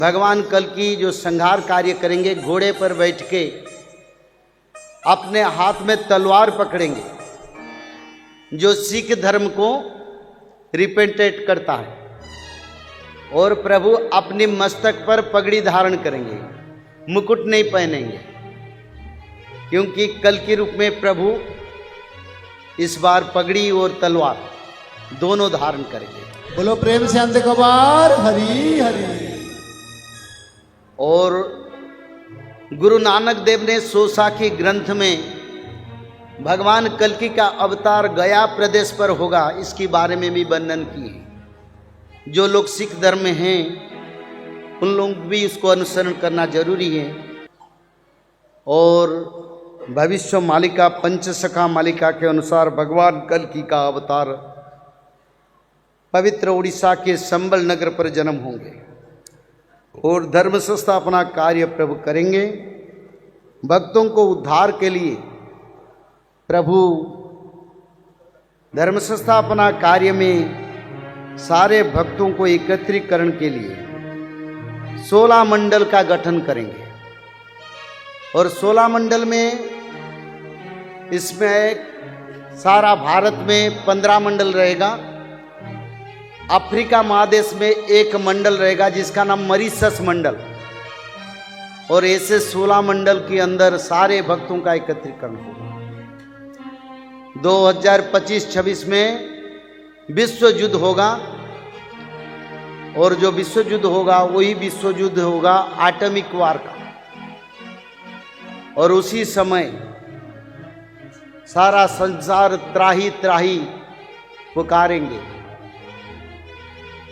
भगवान कल की जो संहार कार्य करेंगे, घोड़े पर बैठ के अपने हाथ में तलवार पकड़ेंगे, जो सिख धर्म को रिप्रेजेंट करता है। और प्रभु अपने मस्तक पर पगड़ी धारण करेंगे, मुकुट नहीं पहनेंगे, क्योंकि कल के रूप में प्रभु इस बार पगड़ी और तलवार दोनों धारण करेंगे। बोलो प्रेम से अंत कबार हरि हरि। और गुरु नानक देव ने सोसाकी ग्रंथ में भगवान कल्कि का अवतार गया प्रदेश पर होगा, इसके बारे में भी वर्णन किए। जो लोग सिख धर्म में हैं उन लोग भी इसको अनुसरण करना जरूरी है। और भविष्य मालिका पंचसखा मालिका के अनुसार भगवान कल्कि का अवतार पवित्र उड़ीसा के संबल नगर पर जन्म होंगे और धर्म संस्थापना कार्य प्रभु करेंगे। भक्तों को उद्धार के लिए प्रभु धर्म संस्थापना कार्य में सारे भक्तों को एकत्रीकरण के लिए 16 मंडल का गठन करेंगे। और 16 मंडल में इसमें सारा भारत में 15 मंडल रहेगा, अफ्रीका महादेश में एक मंडल रहेगा जिसका नाम मॉरिशस मंडल, और ऐसे 16 मंडल के अंदर सारे भक्तों का एकत्रीकरण होगा। 2025-26 में विश्व युद्ध होगा, और जो विश्व युद्ध होगा वही विश्व युद्ध होगा एटॉमिक वार का। और उसी समय सारा संसार त्राही त्राही पुकारेंगे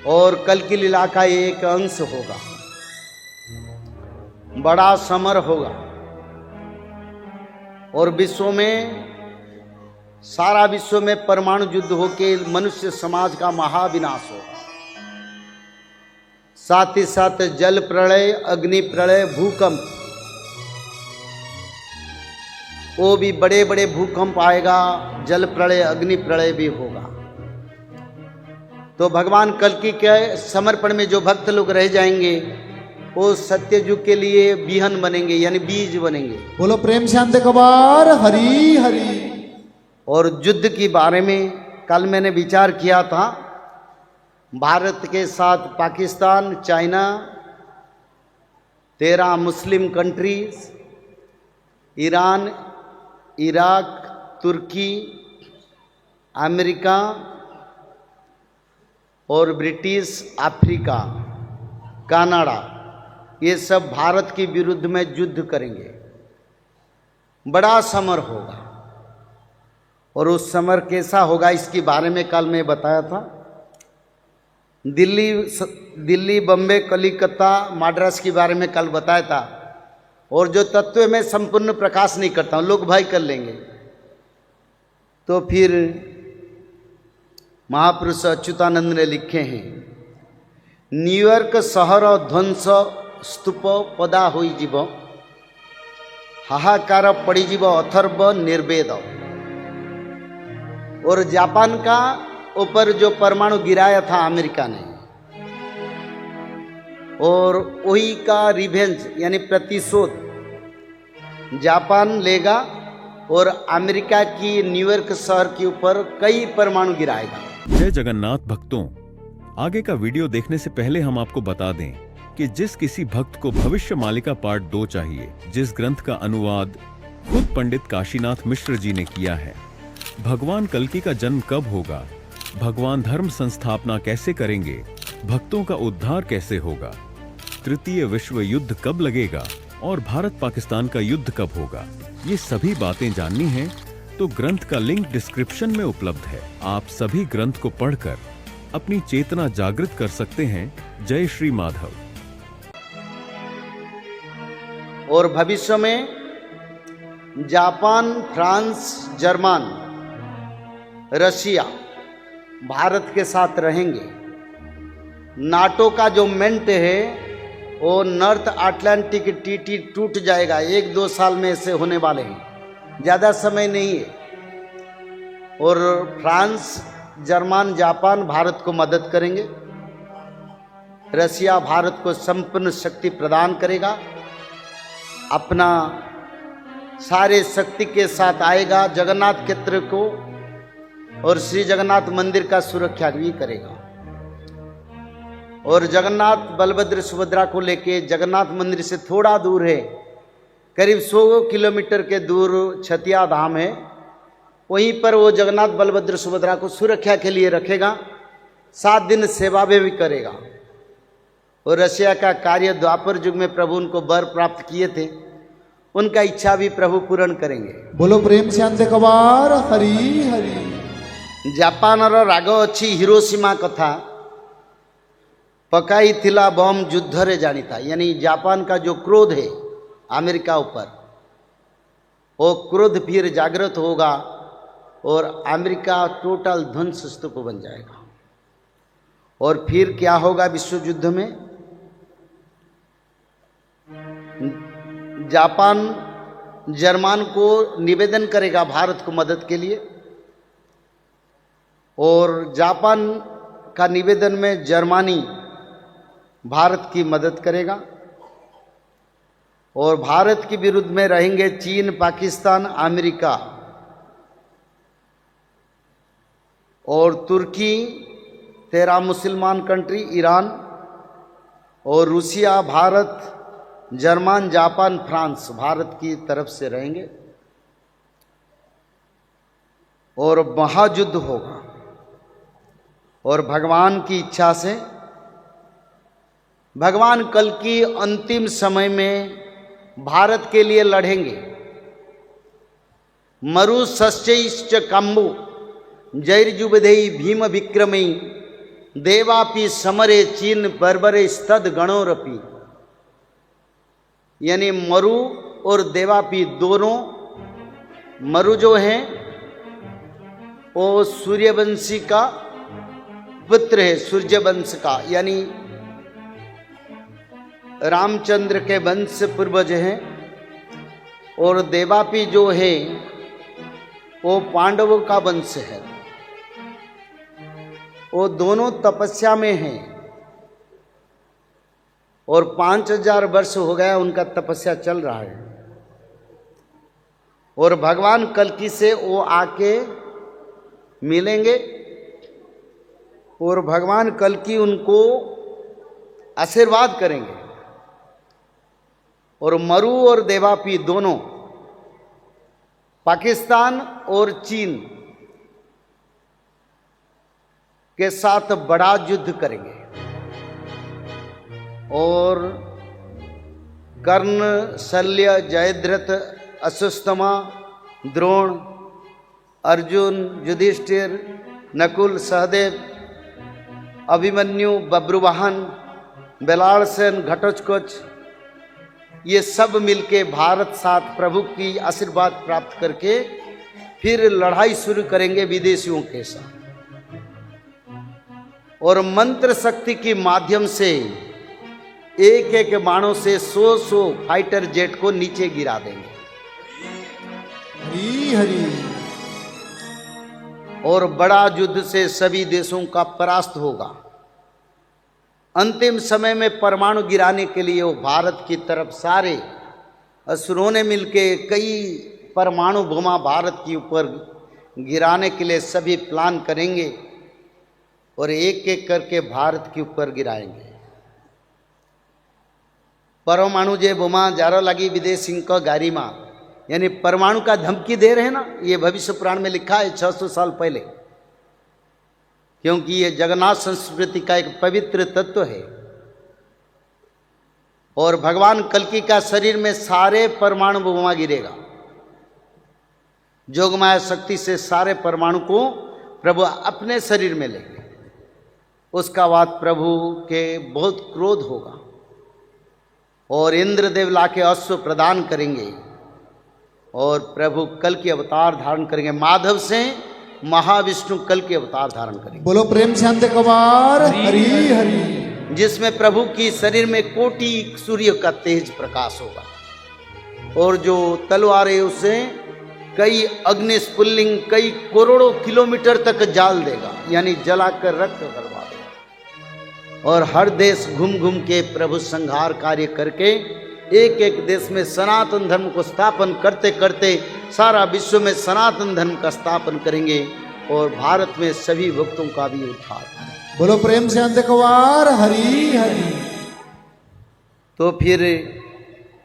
और कल की लीला का एक अंश होगा, बड़ा समर होगा। और विश्व में सारा विश्व में परमाणु युद्ध होके मनुष्य समाज का महाविनाश होगा। साथ ही साथ जल प्रलय, अग्नि प्रलय, भूकंप, वो भी बड़े बड़े भूकंप आएगा, जल प्रलय, अग्नि प्रलय भी होगा। तो भगवान कल्कि के समर्पण में जो भक्त लोग रह जाएंगे वो सत्य युग के लिए बिहन बनेंगे, यानी बीज बनेंगे। बोलो प्रेम से अंत कबार हरि हरि। और युद्ध के बारे में कल मैंने विचार किया था, भारत के साथ Pakistan, China, 13 Muslim countries, Iran, Iraq, तुर्की, अमेरिका और ब्रिटिश, अफ्रीका, कनाडा, ये सब भारत के विरुद्ध में युद्ध करेंगे। बड़ा समर होगा। और उस समर कैसा होगा इसके बारे में कल मैं बताया था। दिल्ली, बम्बे, कलिकता, मद्रास के बारे में कल बताया था। और जो तत्व में संपूर्ण प्रकाश नहीं करता हूँ, लोग भाई कर लेंगे। तो फिर महापुरुष अच्युतानंद ने लिखे हैं, न्यूयॉर्क सहर ध्वंस स्तूप पदा होई जीव, हाहाकार पड़ी जीव अथर्व निर्वेद। और जापान का ऊपर जो परमाणु गिराया था अमेरिका ने, और वही का रिवेंज यानी प्रतिशोध जापान लेगा और अमेरिका की न्यूयॉर्क शहर के ऊपर कई परमाणु गिराएगा। जय जगन्नाथ भक्तों, आगे का वीडियो देखने से पहले हम आपको बता दें कि जिस किसी भक्त को भविष्य मालिका पार्ट 2 चाहिए, जिस ग्रंथ का अनुवाद खुद पंडित काशीनाथ मिश्र जी ने किया है, भगवान कल्कि का जन्म कब होगा, भगवान धर्म संस्थापना कैसे करेंगे, भक्तों का उद्धार कैसे होगा, तृतीय विश्व युद्ध कब लगेगा और भारत पाकिस्तान का युद्ध कब होगा, ये सभी बातें जाननी हैं तो ग्रंथ का लिंक डिस्क्रिप्शन में उपलब्ध है। आप सभी ग्रंथ को पढ़कर अपनी चेतना जागृत कर सकते हैं। जय श्री माधव। और भविष्य में Japan, France, German, Russia Bharat के साथ रहेंगे। नाटो का जो मेंट है वो नॉर्थ अटलांटिक टीटी टूट जाएगा, 1-2 साल में ऐसे होने वाले हैं, ज़्यादा समय नहीं है। और फ्रांस, जर्मन, जापान भारत को मदद करेंगे। रसिया भारत को संपूर्ण शक्ति प्रदान करेगा, अपना सारे शक्ति के साथ आएगा जगन्नाथ क्षेत्र को और श्री जगन्नाथ मंदिर का सुरक्षा भी करेगा। और जगन्नाथ बलभद्र सुभद्रा को लेके जगन्नाथ मंदिर से थोड़ा दूर है, करीब 100 किलोमीटर के दूर छतिया धाम है, वहीं पर वो जगन्नाथ बलभद्र सुभद्रा को सुरक्षा के लिए रखेगा, 7 दिन सेवा में भी करेगा। और रसिया का कार्य द्वापर युग में प्रभु उनको वर प्राप्त किए थे, उनका इच्छा भी प्रभु पूर्ण करेंगे। बोलो प्रेम से अंत कबार हरि हरि। जापान राग अच्छी हिरोशिमा कथा पकाई थिला बम युद्ध रे जानी था, यानी जापान का जो क्रोध है अमेरिका ऊपर, वो क्रोध फिर जागृत होगा और अमेरिका टोटल ध्वंस स्तूप बन जाएगा। और फिर क्या होगा विश्व युद्ध में? जापान जर्मन को निवेदन करेगा भारत को मदद के लिए, और जापान का निवेदन में जर्मनी भारत की मदद करेगा। और भारत के विरुद्ध में रहेंगे चीन, पाकिस्तान, अमेरिका और तुर्की, 13 मुसलमान कंट्री, ईरान और Russia, Bharat, German, Japan, France Bharat की तरफ से रहेंगे और महायुद्ध होगा। और भगवान की इच्छा से भगवान कल की अंतिम समय में भारत के लिए लड़ेंगे। मरु सश्चैश्च काम्बु जैर्जुबधेयी भीम विक्रमी देवापि समरे चीन बर्बरे स्तद गणोरपि, यानी मरु और देवापि दोनों, मरु जो हैं वो सूर्यवंशी का पुत्र है, सूर्यवंश का, यानी रामचंद्र के वंश पूर्वज हैं। और देवापि जो है वो पांडवों का वंश है। वो दोनों तपस्या में हैं और 5000 वर्ष हो गया उनका तपस्या चल रहा है। और भगवान कल्कि से वो आके मिलेंगे और भगवान कल्कि उनको आशीर्वाद करेंगे। और मरु और देवापि दोनों पाकिस्तान और चीन के साथ बड़ा युद्ध करेंगे। और कर्ण, शल्य, जयद्रथ, अश्वत्थामा, द्रोण, अर्जुन, युधिष्ठिर, नकुल, सहदेव, अभिमन्यु, बब्रुवाहन, बेलालसेन, घटोत्कच, ये सब मिलके भारत साथ प्रभु की आशीर्वाद प्राप्त करके फिर लड़ाई शुरू करेंगे विदेशियों के साथ। और मंत्र शक्ति के माध्यम से एक एक बाणों से 100 फाइटर जेट को नीचे गिरा देंगे। हरि हरि। और बड़ा युद्ध से सभी देशों का परास्त होगा। अंतिम समय में परमाणु गिराने के लिए वो भारत की तरफ सारे असुरों ने मिलके कई परमाणु बोमा भारत के ऊपर गिराने के लिए सभी प्लान करेंगे और एक एक करके भारत के ऊपर गिराएंगे। परमाणु जे बोमा जारो लगी विदेशी का गाड़ी माँ, यानी परमाणु का धमकी दे रहे हैं ना, ये भविष्य पुराण में लिखा है 600 साल पहले, क्योंकि ये जगन्नाथ संस्कृति का एक पवित्र तत्व है। और भगवान कल्कि का शरीर में सारे परमाणु बोमा गिरेगा। जोगमाया शक्ति से सारे परमाणु को प्रभु अपने शरीर में लेंगे। उसका बाद प्रभु के बहुत क्रोध होगा और इंद्रदेव लाके अश्व प्रदान करेंगे और प्रभु कल की अवतार धारण करेंगे। माधव से महाविष्णु कल के अवतार धारण करेंगे। बोलो प्रेम शांति कबार हरि हरि। जिसमें प्रभु की शरीर में कोटि सूर्य का तेज प्रकाश होगा और जो तलवार है उसे कई अग्नि स्फुल्लिंग कई करोड़ों किलोमीटर तक जाल देगा, यानी जलाकर रक्त करवा देगा। और हर देश घूम घूम के प्रभु संहार कार्य करके एक एक देश में सनातन धर्म को स्थापन करते करते सारा विश्व में सनातन धर्म का स्थापन करेंगे और भारत में सभी भक्तों का भी उद्धार। बोलो प्रेम से अंत कवार हरि हरि। तो फिर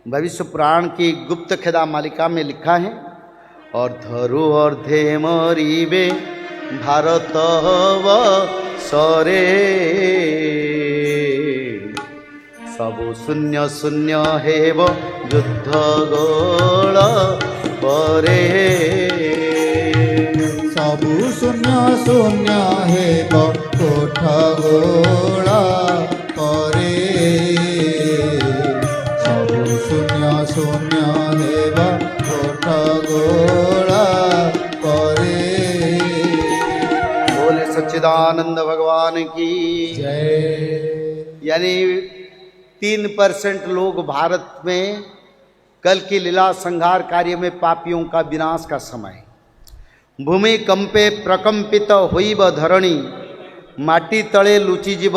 भविष्य पुराण की गुप्त खिदा मालिका में लिखा है, और धरु अर्धे मरीबे भारत सरे सबु शून्य शून्य हेब युद्ध गोल परे सबु शून्य शून्य हेब कोठ गोला परे सबु शून्य शून्य हेब कोठ गोला परे। बोले सच्चिदानंद भगवान की जय। यानी 3% लोग भारत में कल की लीला संहार कार्य में पापियों का विनाश का समय। भूमि कंपे प्रकंपित होइब धरणी माटी तले लुचि जीव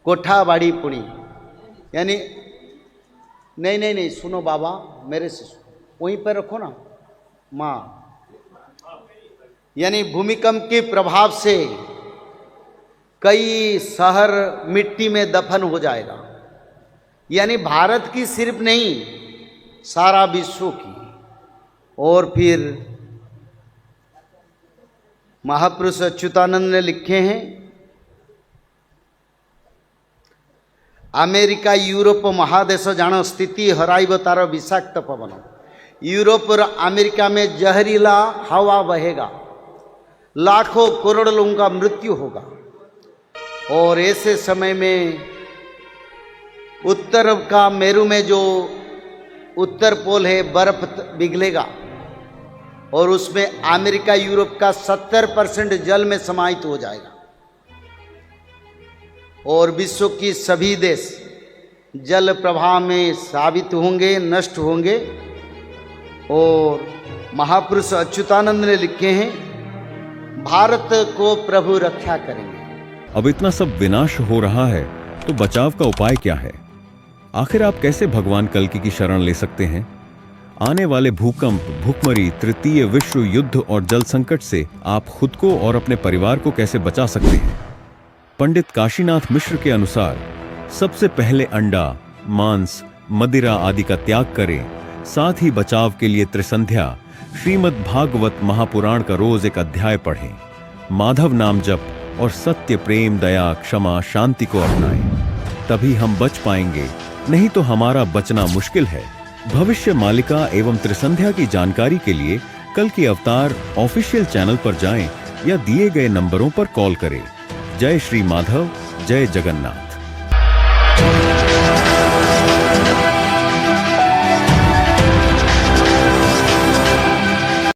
कोठा बाड़ी पुणी। यानी नहीं नहीं नहीं सुनो बाबा मेरे से सुनो, वहीं पर रखो ना माँ। यानी भूमिकंप के प्रभाव से कई शहर मिट्टी में दफन हो जाएगा। यानी भारत की सिर्फ नहीं सारा विश्व की। और फिर महापुरुष अच्युतानंद ने लिखे हैं, अमेरिका यूरोप महादेश जान स्थिति हराइब तार विषाक्त पवन। यूरोप और अमेरिका में जहरीला हवा बहेगा, लाखों करोड़ लोगों का मृत्यु होगा। और ऐसे समय में उत्तर का मेरू में जो उत्तर पोल है बर्फ पिघलेगा और उसमें अमेरिका यूरोप का 70% जल में समाहित हो जाएगा और विश्व की सभी देश जल प्रवाह में साबित होंगे, नष्ट होंगे। और महापुरुष अच्युतानंद ने लिखे हैं, भारत को प्रभु रक्षा करेंगे। अब इतना सब विनाश हो रहा है तो बचाव का उपाय क्या है? आखिर आप कैसे भगवान कल्कि की शरण ले सकते हैं? आने वाले भूकंप, भूखमरी, तृतीय विश्व युद्ध और जल संकट से आप खुद को और अपने परिवार को कैसे बचा सकते हैं? पंडित काशीनाथ मिश्र के अनुसार सबसे पहले अंडा, मांस, मदिरा आदि का त्याग करें। साथ ही बचाव के लिए त्रिसंध्या, श्रीमद् भागवत महापुराण का रोज एक अध्याय पढ़ें। माधव नाम जप और सत्य, प्रेम, दया, क्षमा, शांति को अपनाएं। तभी हम बच पाएंगे, नहीं तो हमारा बचना मुश्किल है। भविष्य मालिका एवं त्रिसंध्या की जानकारी के लिए कल्कि अवतार ऑफिशियल चैनल पर जाएं या दिए गए नंबरों पर कॉल करें। जय श्री माधव, जय जगन्नाथ।